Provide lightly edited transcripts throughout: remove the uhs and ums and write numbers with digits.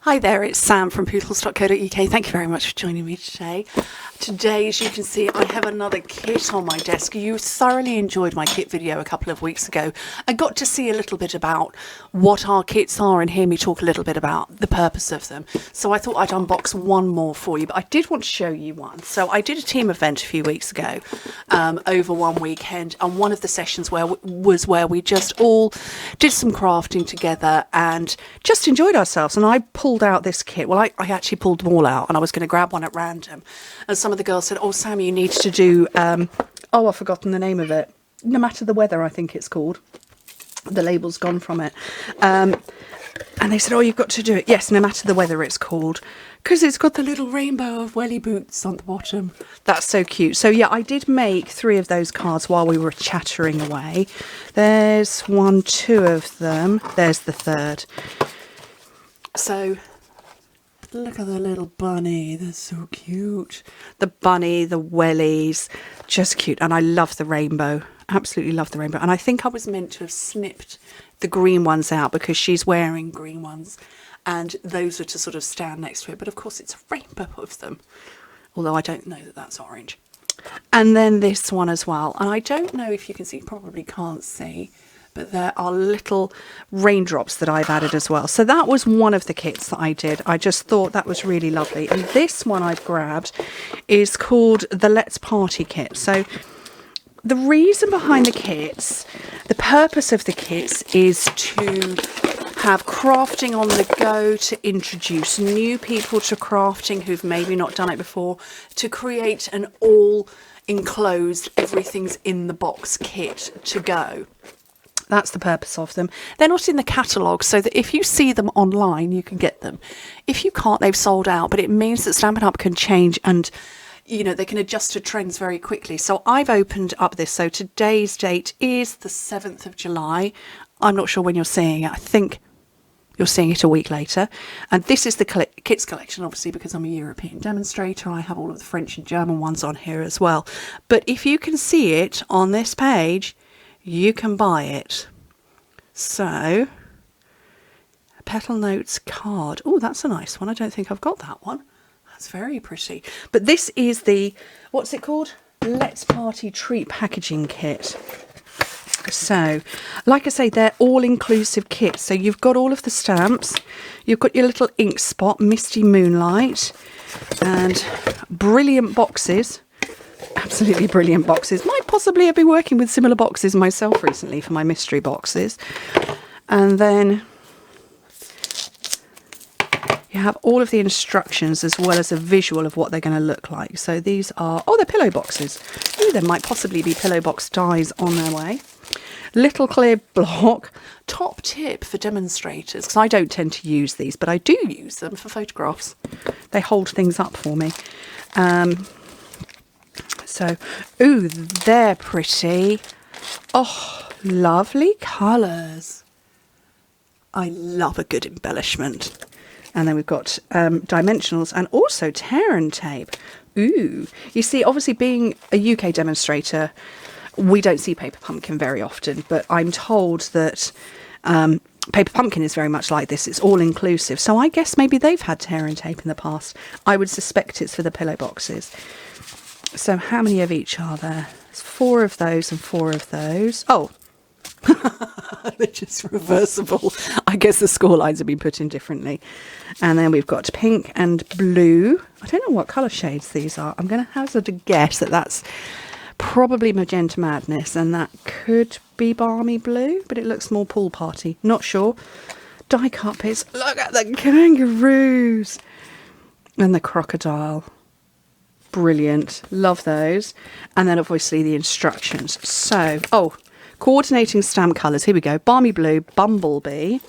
Hi there, it's Sam from Pootles.co.uk. Thank you very much for joining me today. Today, as you can see, I have another kit on my desk. You thoroughly enjoyed my kit video a couple of weeks ago. I got to see a little bit about what our kits are and hear me talk a little bit about the purpose of them. So I thought I'd unbox one more for you, but I did want to show you one. So I did a team event a few weeks ago over one weekend, and one of the sessions was where we just all did some crafting together and just enjoyed ourselves. And I pulled out this kit. Well, I actually pulled them all out, and I was going to grab one at random. And some of the girls said, "Oh, Sam, you need to do, I've forgotten the name of it. No Matter the Weather, I think it's called. The label's gone from it. And they said, oh, you've got to do it. Yes, No Matter the Weather, it's called. Because it's got the little rainbow of welly boots on the bottom. That's so cute. So, yeah, I did make 3 of those cards while we were chattering away. There's 2 of them. There's the 3rd. So look at the little bunny. They're so cute. The bunny, the wellies, just cute. And I love the rainbow. Absolutely love the rainbow. And I think I was meant to have snipped the green ones out because she's wearing green ones. And those are to sort of stand next to it. But of course it's a rainbow of them. Although I don't know that that's orange. And then this one as well. And I don't know if you can see, you probably can't see, but there are little raindrops that I've added as well. So that was one of the kits that I did. I just thought that was really lovely. And this one I've grabbed is called the Let's Party kit. So the reason behind the kits, the purpose of the kits is to have crafting on the go, to introduce new people to crafting who've maybe not done it before, to create an all-enclosed, everything's in the box kit to go. That's the purpose of them. They're not in the catalogue, so that if you see them online, you can get them. If you can't, they've sold out, but it means that Stampin' Up can change and, you know, they can adjust to trends very quickly. So I've opened up this. So today's date is the 7th of July. I'm not sure when you're seeing it. I think you're seeing it a week later. And this is the kits collection, obviously, because I'm a European demonstrator. I have all of the French and German ones on here as well. But if you can see it on this page, you can buy it. So, a Petal Notes card. Oh, that's a nice one. I don't think I've got that one. That's very pretty. But this is the, what's it called? Let's Party Treat Packaging Kit. So, like I say, they're all-inclusive kits. So you've got all of the stamps. You've got your little ink spot, Misty Moonlight, and brilliant boxes. Absolutely brilliant boxes. Might possibly have been working with similar boxes myself recently for my mystery boxes. And then you have all of the instructions as well as a visual of what they're going to look like. So these are, they're pillow boxes. Ooh, there might possibly be pillow box dies on their way. Little clear block. Top tip for demonstrators, because I don't tend to use these, but I do use them for photographs. They hold things up for me. So, ooh, they're pretty. Oh, lovely colours. I love a good embellishment. And then we've got dimensionals and also tear and tape. Ooh, you see, obviously being a UK demonstrator, we don't see Paper Pumpkin very often, but I'm told that Paper Pumpkin is very much like this. It's all inclusive. So I guess maybe they've had tear and tape in the past. I would suspect it's for the pillow boxes. So how many of each are there? There's 4 of those and 4 of those. Oh, they're just reversible. I guess the score lines have been put in differently. And then we've got pink and blue. I don't know what colour shades these are. I'm going to hazard a guess that that's probably Magenta Madness, and that could be Balmy Blue, but it looks more pool party. Not sure. Die cut bits. Look at the kangaroos and the crocodile. Brilliant. Love those. And then obviously the instructions. So, coordinating stamp colours. Here we go. Balmy Blue, Bumblebee.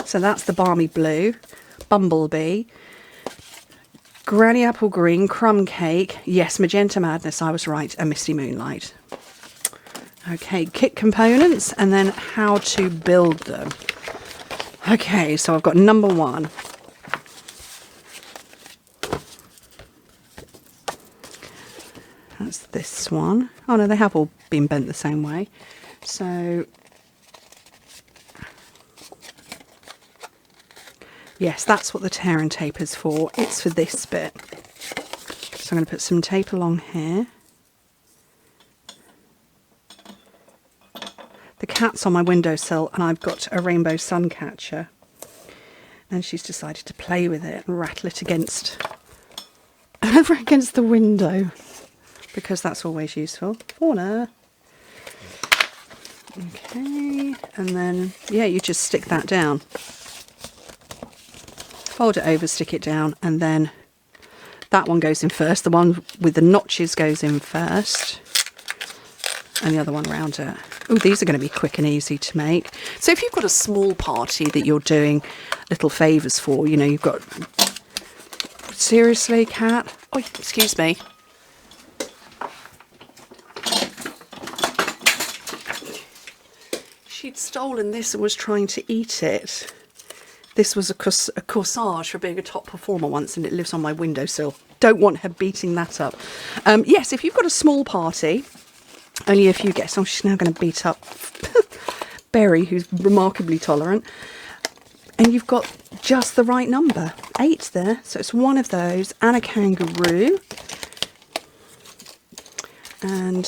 So that's the Balmy Blue. Bumblebee. Granny Apple Green, Crumb Cake. Yes, Magenta Madness, I was right. And Misty Moonlight. Okay, kit components and then how to build them. Okay, so I've got number 1. That's this one. Oh no, they have all been bent the same way. So Yes, that's what the tear and tape is for. It's for this bit. So I'm going to put some tape along here. The cat's on my windowsill and I've got a rainbow sun catcher. And she's decided to play with it and rattle it against the window. Because that's always useful. Fauna. Okay, and then, yeah, you just stick that down. Fold it over, stick it down, and then that one goes in first. The one with the notches goes in first. And the other one around it. Oh, these are going to be quick and easy to make. So if you've got a small party that you're doing little favours for, you know, you've got... Seriously, cat? Oh, excuse me. She'd stolen this and was trying to eat it. This was a corsage for being a top performer once, and it lives on my windowsill. Don't want her beating that up. Yes, if you've got a small party, only a few guests. Oh, she's now going to beat up Berry, who's remarkably tolerant. And you've got just the right number. 8 there. So it's one of those and a kangaroo. And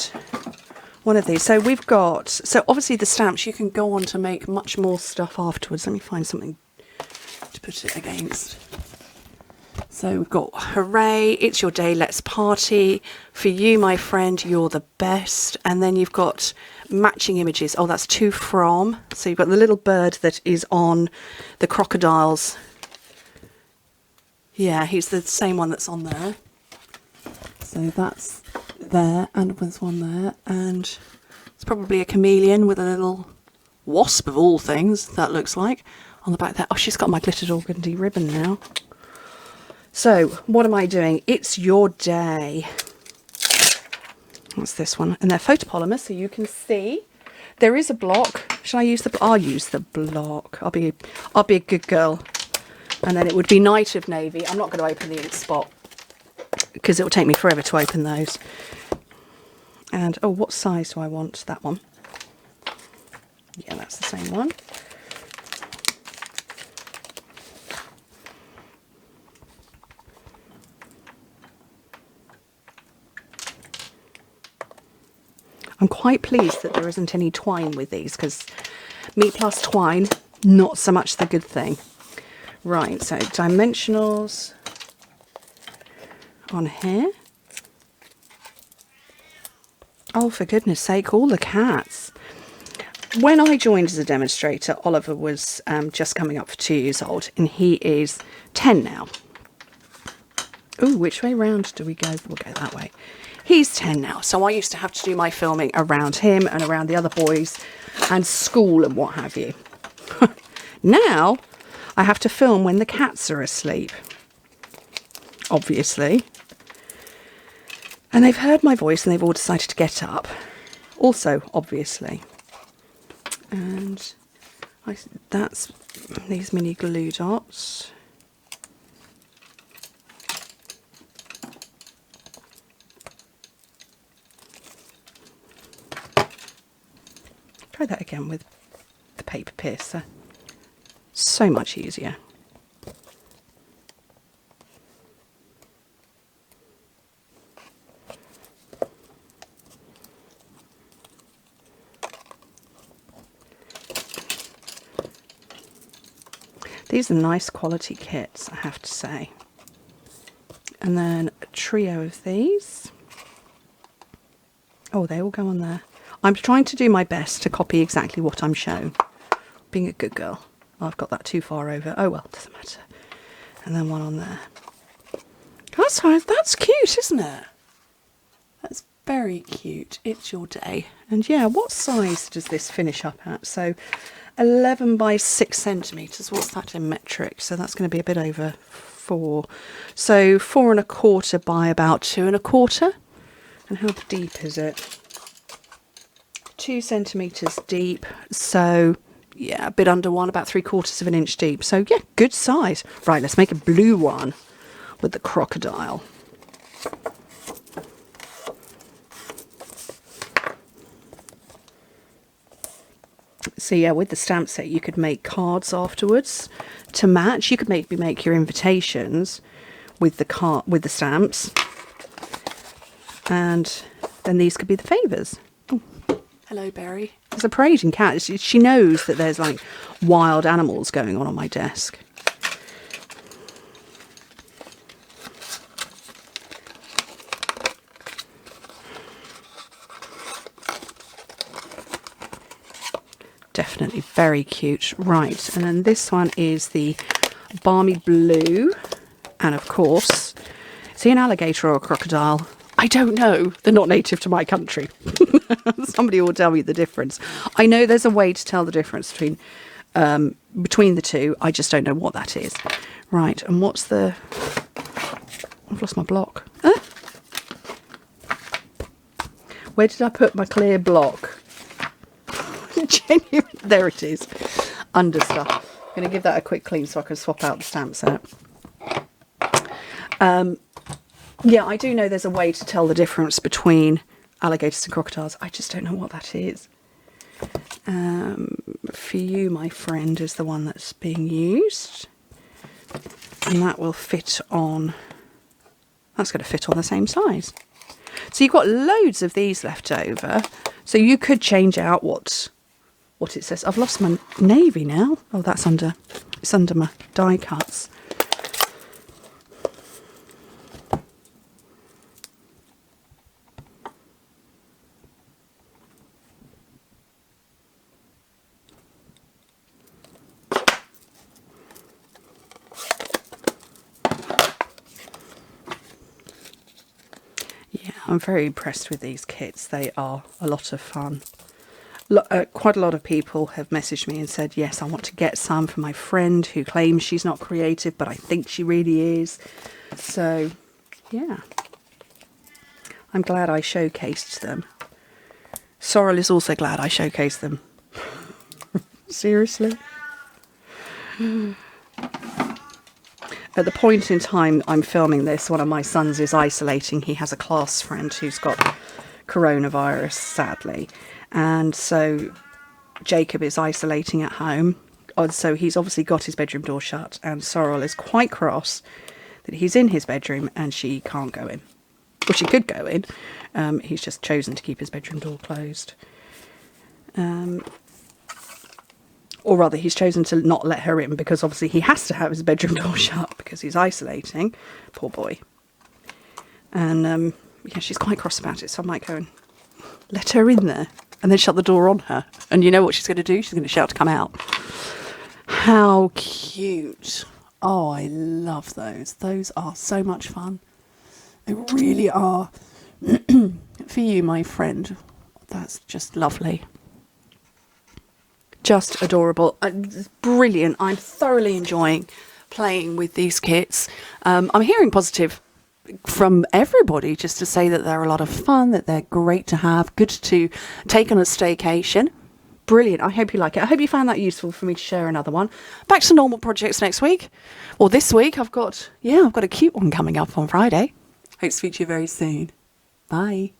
one of these. So we've got, so obviously the stamps, you can go on to make much more stuff afterwards. Let me find something to put it against. So we've got hooray, it's your day, let's party. For you, my friend, you're the best. And then you've got matching images. Oh, that's to from. So you've got the little bird that is on the crocodiles. Yeah, he's the same one that's on there. So that's there, and there's one there. And it's probably a chameleon with a little wasp of all things, that looks like, on the back there. Oh, she's got my glittered organdy ribbon now. So, what am I doing? It's your day. What's this one? And they're photopolymer, so you can see. There is a block. Shall I use the block? I'll use the block. I'll be a good girl. And then it would be Night of Navy. I'm not going to open the ink spot because it will take me forever to open those. And, oh, what size do I want? That one. Yeah, that's the same one. I'm quite pleased that there isn't any twine with these, because me plus twine, not so much the good thing. Right, so dimensionals on here. Oh, for goodness sake, all the cats. When I joined as a demonstrator, Oliver was just coming up for 2 years old, and he is 10 now. Ooh, which way round do we go? We'll go that way. He's 10 now, so I used to have to do my filming around him and around the other boys and school and what have you. Now, I have to film when the cats are asleep, obviously. And they've heard my voice and they've all decided to get up, also, obviously. And that's these mini glue dots. Try that again with the paper piercer. So much easier. These are nice quality kits, I have to say. And then a trio of these. Oh, they all go on there. I'm trying to do my best to copy exactly what I'm shown. Being a good girl. I've got that too far over. Oh well, doesn't matter. And then one on there. That's cute, isn't it? That's very cute. It's your day. And yeah, what size does this finish up at? So 11 by 6 centimetres. What's that in metric? So that's going to be a bit over 4. So 4 1/4 by about 2 1/4. And how deep is it? 2 centimetres deep, so yeah, a bit under 1, about 3/4 of an inch deep. So yeah, good size. Right, let's make a blue one with the crocodile. So yeah, with the stamp set, you could make cards afterwards to match. You could maybe make your invitations with the stamps, and then these could be the favours. Oh, hello, Berry. There's a Parisian cat. She knows that there's like wild animals going on my desk. Definitely very cute. Right, and then this one is the Balmy Blue, and of course, is he an alligator or a crocodile? I don't know. They're not native to my country. Somebody will tell me the difference. I know there's a way to tell the difference between the two. I just don't know what that is. Right, and what's the... I've lost my block. Huh? Where did I put my clear block? Genuine. There it is. Under stuff. I'm going to give that a quick clean so I can swap out the stamp set. Yeah, I do know there's a way to tell the difference between alligators and crocodiles. I just don't know what that is. For You, My Friend, is the one that's being used. And that will fit on... That's going to fit on the same size. So you've got loads of these left over. So you could change out what it says. I've lost my navy now. Oh, that's under... It's under my die cuts. I'm very impressed with these kits. They are a lot of fun. Quite a lot of people have messaged me and said, yes, I want to get some for my friend who claims she's not creative, but I think she really is. So, yeah. I'm glad I showcased them. Sorrel is also glad I showcased them. Seriously? At the point in time I'm filming this, one of my sons is isolating. He has a class friend who's got coronavirus, sadly. And so Jacob is isolating at home. So he's obviously got his bedroom door shut. And Sorrel is quite cross that he's in his bedroom and she can't go in. Well, she could go in. He's just chosen to keep his bedroom door closed. Or rather, he's chosen to not let her in because obviously he has to have his bedroom door shut because he's isolating. Poor boy. And yeah, she's quite cross about it. So I might go and let her in there and then shut the door on her. And you know what she's going to do? She's going to shout to come out. How cute. Oh, I love those. Those are so much fun. They really are. For You, My Friend. That's just lovely. Just adorable. Brilliant. I'm thoroughly enjoying playing with these kits. I'm hearing positive from everybody just to say that they're a lot of fun, that they're great to have, good to take on a staycation. Brilliant. I hope you like it. I hope you found that useful for me to share another one. Back to normal projects next week. Or this week. I've got a cute one coming up on Friday. Hope to speak to you very soon. Bye.